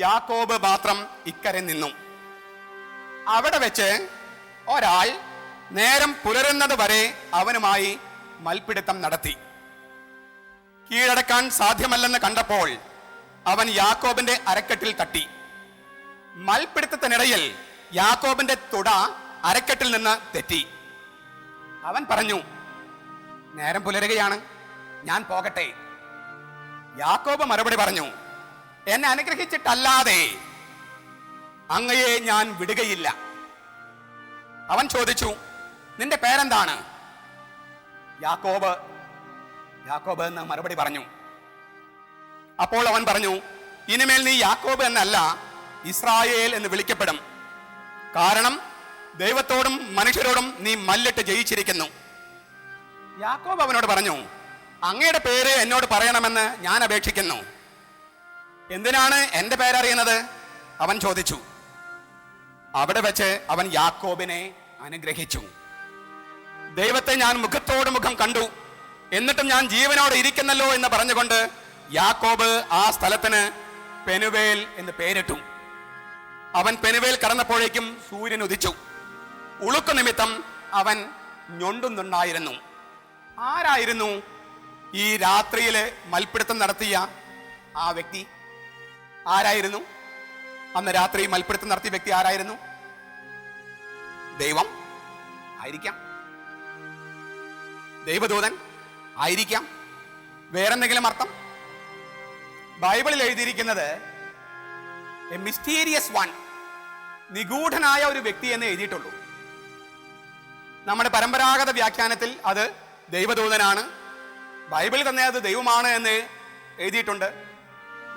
യാക്കോബ് മാത്രം ഇക്കരെ നിന്നു. അവിടെ വെച്ച് ഒരാൾ നേരം പുലരുന്നത് വരെ അവനുമായി മൽപ്പിടുത്തം നടത്തി. കീഴടക്കാൻ സാധ്യമല്ലെന്ന് കണ്ടപ്പോൾ അവൻ യാക്കോബിന്റെ അരക്കെട്ടിൽ തട്ടി. മൽപ്പിടുത്തത്തിനിടയിൽ യാക്കോബിന്റെ തുട അരക്കെട്ടിൽ നിന്ന് തെറ്റി. അവൻ പറഞ്ഞു, നേരം പുലരുകയാണ്, ഞാൻ പോകട്ടെ. യാക്കോബ് മറുപടി പറഞ്ഞു, എന്നെ അനുഗ്രഹിച്ചിട്ടല്ലാതെ അങ്ങയെ ഞാൻ വിടുകയില്ല. അവൻ ചോദിച്ചു, നിന്റെ പേരെന്താണ്? യാക്കോബ് എന്ന് മറുപടി പറഞ്ഞു. അപ്പോൾ അവൻ പറഞ്ഞു, ഇനിമേൽ നീ യാക്കോബ് എന്നല്ല, ഇസ്രായേൽ എന്ന് വിളിക്കപ്പെടും. കാരണം ദൈവത്തോടും മനുഷ്യരോടും നീ മല്ലിട്ട് ജയിച്ചിരിക്കുന്നു. യാക്കോബ് അവനോട് പറഞ്ഞു, അങ്ങയുടെ പേര് എന്നോട് പറയണമെന്ന് ഞാൻ അപേക്ഷിക്കുന്നു. എന്തിനാണ് എന്റെ പേരറിയുന്നത്? അവൻ ചോദിച്ചു. അവിടെ വെച്ച് അവൻ യാക്കോബിനെ അനുഗ്രഹിച്ചു. ദൈവത്തെ ഞാൻ മുഖത്തോട് മുഖം കണ്ടു, എന്നിട്ടും ഞാൻ ജീവനോടെ ഇരിക്കുന്നല്ലോ എന്ന് പറഞ്ഞുകൊണ്ട് യാക്കോബ് ആ സ്ഥലത്തിന് പെനുവേൽ എന്ന് പേരിട്ടു. അവൻ പെനുവേൽ കടന്നപ്പോഴേക്കും സൂര്യൻ ഉദിച്ചു. ഉളുക്കു നിമിത്തം അവൻ ഞൊണ്ടുന്നുണ്ടായിരുന്നു. ആരായിരുന്നു ഈ രാത്രിയില് മൽപ്പിടുത്തം നടത്തിയ ആ വ്യക്തി? ആരായിരുന്നു അന്ന് രാത്രി മൽപ്പിടുത്തം നടത്തിയ വ്യക്തി? ആരായിരുന്നു? ദൈവം ആയിരിക്കാം, ദൈവദൂതൻ ആയിരിക്കാം, വേറെന്തെങ്കിലും അർത്ഥം? ബൈബിളിൽ എഴുതിയിരിക്കുന്നത് എ മിസ്റ്റീരിയസ് വൺ, നിഗൂഢനായ ഒരു വ്യക്തി എന്ന് എഴുതിയിട്ടുള്ളൂ. നമ്മുടെ പരമ്പരാഗത വ്യാഖ്യാനത്തിൽ അത് ദൈവദൂതനാണ്, ബൈബിളിൽ തന്നെ അത് ദൈവമാണ് എന്ന് എഴുതിയിട്ടുണ്ട്.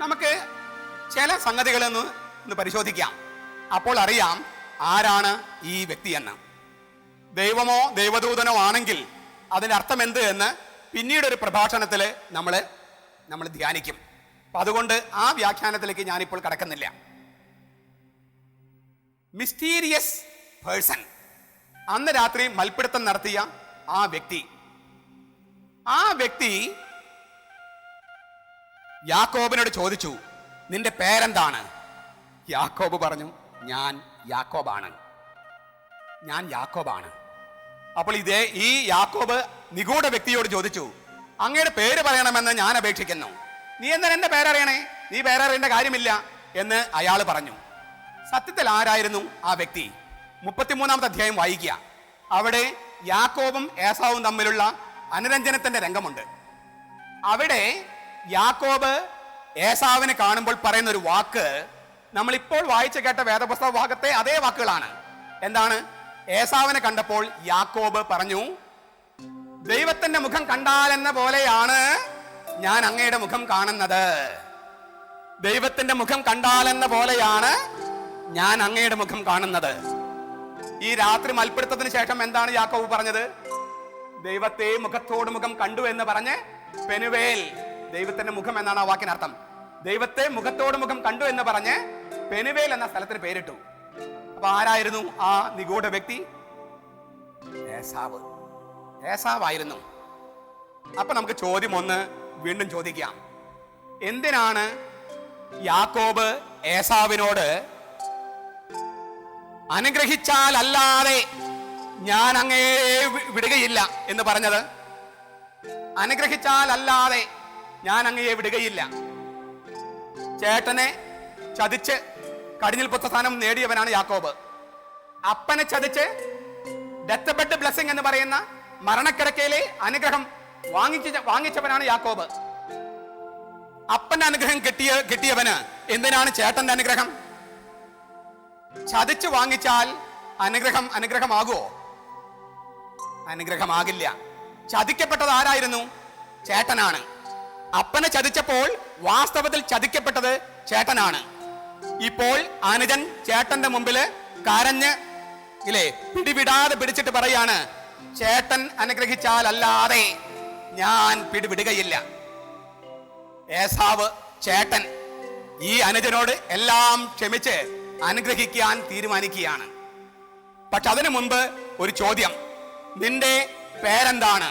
നമുക്ക് ചില സംഗതികളൊന്ന് പരിശോധിക്കാം. അപ്പോൾ അറിയാം ആരാണ് ഈ വ്യക്തി എന്ന്. ദൈവമോ ദൈവദൂതനോ ആണെങ്കിൽ അതിൻ്റെ അർത്ഥം എന്ത് എന്ന് പിന്നീട് ഒരു പ്രഭാഷണത്തിൽ നമ്മൾ ധ്യാനിക്കും. അപ്പൊ അതുകൊണ്ട് ആ വ്യാഖ്യാനത്തിലേക്ക് ഞാനിപ്പോൾ കടക്കുന്നില്ല. മിസ്റ്റീരിയസ് പേഴ്സൺ, അന്ന് രാത്രി മൽപ്പിടുത്തം നടത്തിയ ആ വ്യക്തി യാക്കോബിനോട് ചോദിച്ചു, നിന്റെ പേരെന്താണ്? യാക്കോബ് പറഞ്ഞു, ഞാൻ യാക്കോബാണ്. അപ്പോൾ ഈ യാക്കോബ് നിഗൂഢ വ്യക്തിയോട് ചോദിച്ചു, അങ്ങയുടെ പേര് പറയണമെന്ന് ഞാൻ അപേക്ഷിക്കുന്നു. നീ എന്തിനാ എന്റെ പേരറിയണേ? നീ പേരറിയേണ്ട കാര്യമില്ല എന്ന് അയാൾ പറഞ്ഞു. സത്യത്തിൽ ആരായിരുന്നു ആ വ്യക്തി? 33-ാമത്തെ അധ്യായം വായിക്കുക. അവിടെ യാക്കോബും ഏസാവും തമ്മിലുള്ള അനുരഞ്ജനത്തിന്റെ രംഗമുണ്ട്. അവിടെ യാക്കോബ് ഏസാവിനെ കാണുമ്പോൾ പറയുന്ന ഒരു വാക്ക് നമ്മളിപ്പോൾ വായിച്ചു കേട്ട വേദപുസ്തക ഭാഗത്തെ അതേ വാക്കുകളാണ്. എന്താണ്? ഏസാവിനെ കണ്ടപ്പോൾ യാക്കോബ് പറഞ്ഞു, ദൈവത്തിന്റെ മുഖം കണ്ടാലെന്ന പോലെയാണ് ഞാൻ അങ്ങയുടെ മുഖം കാണുന്നത്. ദൈവത്തിന്റെ മുഖം കണ്ടാലെന്ന പോലെയാണ് ഞാൻ അങ്ങയുടെ മുഖം കാണുന്നത്. ഈ രാത്രി മൽപ്പിടുത്തത്തിന് ശേഷം എന്താണ് യാക്കോബ് പറഞ്ഞത്? ദൈവത്തെ മുഖത്തോട് മുഖം കണ്ടു എന്ന് പറഞ്ഞ് പെനുവേൽ, ദൈവത്തിന്റെ മുഖം എന്നാണ് ആ വാക്കിനർത്ഥം. ദൈവത്തെ മുഖത്തോട് മുഖം കണ്ടു എന്ന് പറഞ്ഞ് പെനുവേൽ എന്ന സ്ഥലത്തിന് പേരിട്ടു. അപ്പൊ ആരായിരുന്നു ആ നിഗൂഢ വ്യക്തി? ഏസാവായിരുന്നു. അപ്പൊ നമുക്ക് ചോദ്യം ഒന്ന് വീണ്ടും ചോദിക്കാം. എന്തിനാണ് യാക്കോബ് ഏസാവിനോട് അനുഗ്രഹിച്ചാൽ അല്ലാതെ ഞാൻ അങ്ങയെ വിടുകയില്ല എന്ന് പറഞ്ഞത്? അനുഗ്രഹിച്ചാൽ അല്ലാതെ ഞാൻ അങ്ങയെ വിടുകയില്ല. ചേട്ടനെ ചതിച്ച് കടിഞ്ഞിൽ പുത്രസ്ഥാനം നേടിയവനാണ് യാക്കോബ്. അപ്പനെ ചതിച്ച് ഡെത്ത് ബെഡ് ബ്ലെസ്സിംഗ് എന്ന് പറയുന്ന മരണക്കിടക്കയിലെ അനുഗ്രഹം വാങ്ങിച്ചവനാണ് യാക്കോബ്. അപ്പന്റെ അനുഗ്രഹം കിട്ടിയവന് എന്തിനാണ് ചേട്ടന്റെ അനുഗ്രഹം? ചതിച്ച് വാങ്ങിച്ചാൽ അനുഗ്രഹമാകുമോ? അനുഗ്രഹമാകില്ല. ചതിക്കപ്പെട്ടത് ആരായിരുന്നു? ചേട്ടനാണ്. അപ്പനെ ചതിച്ചപ്പോൾ വാസ്തവത്തിൽ ചതിക്കപ്പെട്ടത് ചേട്ടനാണ്. ഇപ്പോൾ അനുജൻ ചേട്ടന്റെ മുമ്പിൽ കരഞ്ഞ് പിടിവിടാതെ പിടിച്ചിട്ട് പറയാണ്, ചേട്ടൻ അനുഗ്രഹിച്ചാൽ അല്ലാതെ ഞാൻ പിടിവിടുകയില്ല. ഏസാവ് ചേട്ടൻ ഈ അനുജനോട് എല്ലാം ക്ഷമിച്ച് അനുഗ്രഹിക്കാൻ തീരുമാനിക്കുകയാണ്. പക്ഷെ അതിനു മുൻപ് ഒരു ചോദ്യം, നിന്റെ പേരെന്താണ്?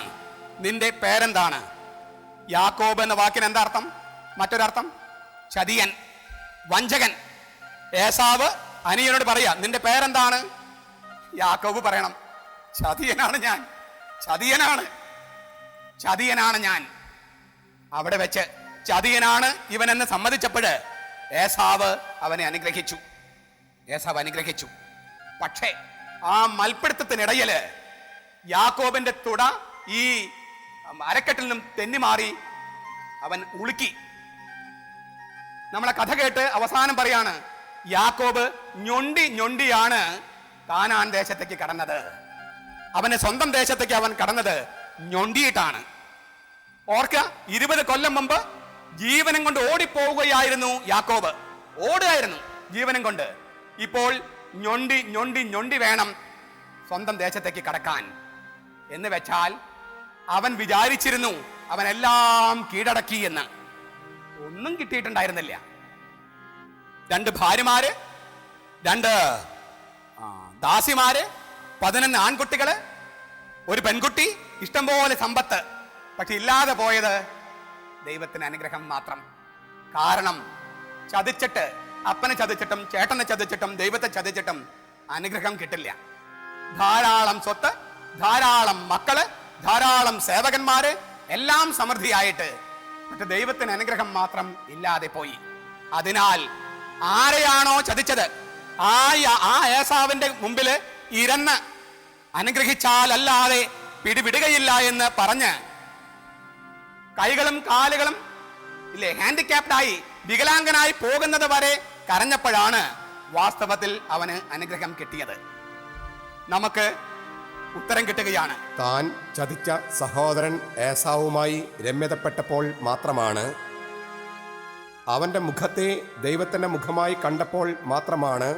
യാക്കോബ് എന്ന വാക്കിന് എന്താ അർത്ഥം? മറ്റൊരർത്ഥം ചതിയൻ, വഞ്ചകൻ. ഏസാവ് അനിയനോട് പറയാ, നിന്റെ പേരെന്താണ്? യാക്കോബ് പറയണം, ചതിയനാണ് ഞാൻ. അവിടെ വെച്ച് ചതിയനാണ് ഇവനെന്ന് സമ്മതിച്ചപ്പോൾ ഏസാവ് അനുഗ്രഹിച്ചു. പക്ഷേ ആ മൽപ്പിടുത്തത്തിനിടയില് യാക്കോബിന്റെ തുട ഈ അരക്കെട്ടിൽ നിന്നും തെന്നിമാറി അവൻ ഉളുക്കി. നമ്മളെ കഥ കേട്ട് അവസാനം പറയാണ്, യാക്കോബ് ഞൊണ്ടിയാണ് കാനാൻ ദേശത്തേക്ക് കടന്നത്. അവന്റെ സ്വന്തം ദേശത്തേക്ക് അവൻ കടന്നത് ഞൊണ്ടിയിട്ടാണ്. ഓർക്ക, 20 കൊല്ലം മുമ്പ് ജീവനം കൊണ്ട് ഓടിപ്പോവുകയായിരുന്നു യാക്കോബ്. ഓടുകയായിരുന്നു ജീവനം കൊണ്ട്. ഇപ്പോൾ ഞൊണ്ടി വേണം സ്വന്തം ദേശത്തേക്ക് കടക്കാൻ. എന്ന് വെച്ചാൽ അവൻ വിചാരിച്ചിരുന്നു അവനെല്ലാം കീഴടക്കി എന്ന്. ഒന്നും കിട്ടിയിട്ടുണ്ടായിരുന്നില്ല. 2 ഭാര്യമാര്, 2 ദാസിമാര്, 11 ആൺകുട്ടികള്, ഒരു പെൺകുട്ടി, ഇഷ്ടംപോലെ സമ്പത്ത്. പക്ഷെ ഇല്ലാതെ പോയത് ദൈവത്തിന് അനുഗ്രഹം മാത്രം. കാരണം ചതിച്ചിട്ട്, അപ്പനെ ചതിച്ചിട്ടും ചേട്ടനെ ചതിച്ചിട്ടും ദൈവത്തെ ചതിച്ചിട്ടും അനുഗ്രഹം കിട്ടില്ല. ധാരാളം സ്വത്ത്, ധാരാളം മക്കള്, ധാരാളം സേവകന്മാര്, എല്ലാം സമൃദ്ധിയായിട്ട്. പക്ഷെ ദൈവത്തിന് അനുഗ്രഹം മാത്രം ഇല്ലാതെ പോയി. അതിനാൽ ആരെയാണോ ചതിച്ചത് ആ ഏസാവിന്റെ മുമ്പില് ഇരുന്ന് അനുഗ്രഹിച്ചാലല്ലാതെ പിടിവിടുകയില്ല എന്ന് പറഞ്ഞ് കൈകളും കാലുകളും ഇല്ലേ ഹാൻഡിക്യാപ്ഡായി വികലാംഗനായി പോകുന്നത് വരെ കരഞ്ഞപ്പോഴാണ് വാസ്തവത്തിൽ അവന് അനുഗ്രഹം കിട്ടിയത്. നമുക്ക് ഉത്തരം കിട്ടുകയാണ്. താൻ ചതിച്ച സഹോദരൻ ഏസാവുമായി രമ്യതപ്പെട്ടപ്പോൾ മാത്രമാണ്, അവൻ്റെ മുഖത്തെ ദൈവത്തിൻ്റെ മുഖമായി കണ്ടപ്പോൾ മാത്രമാണ്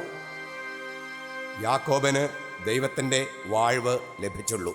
യാക്കോബിന് ദൈവത്തിൻ്റെ വാഴ്വ് ലഭിച്ചുള്ളൂ.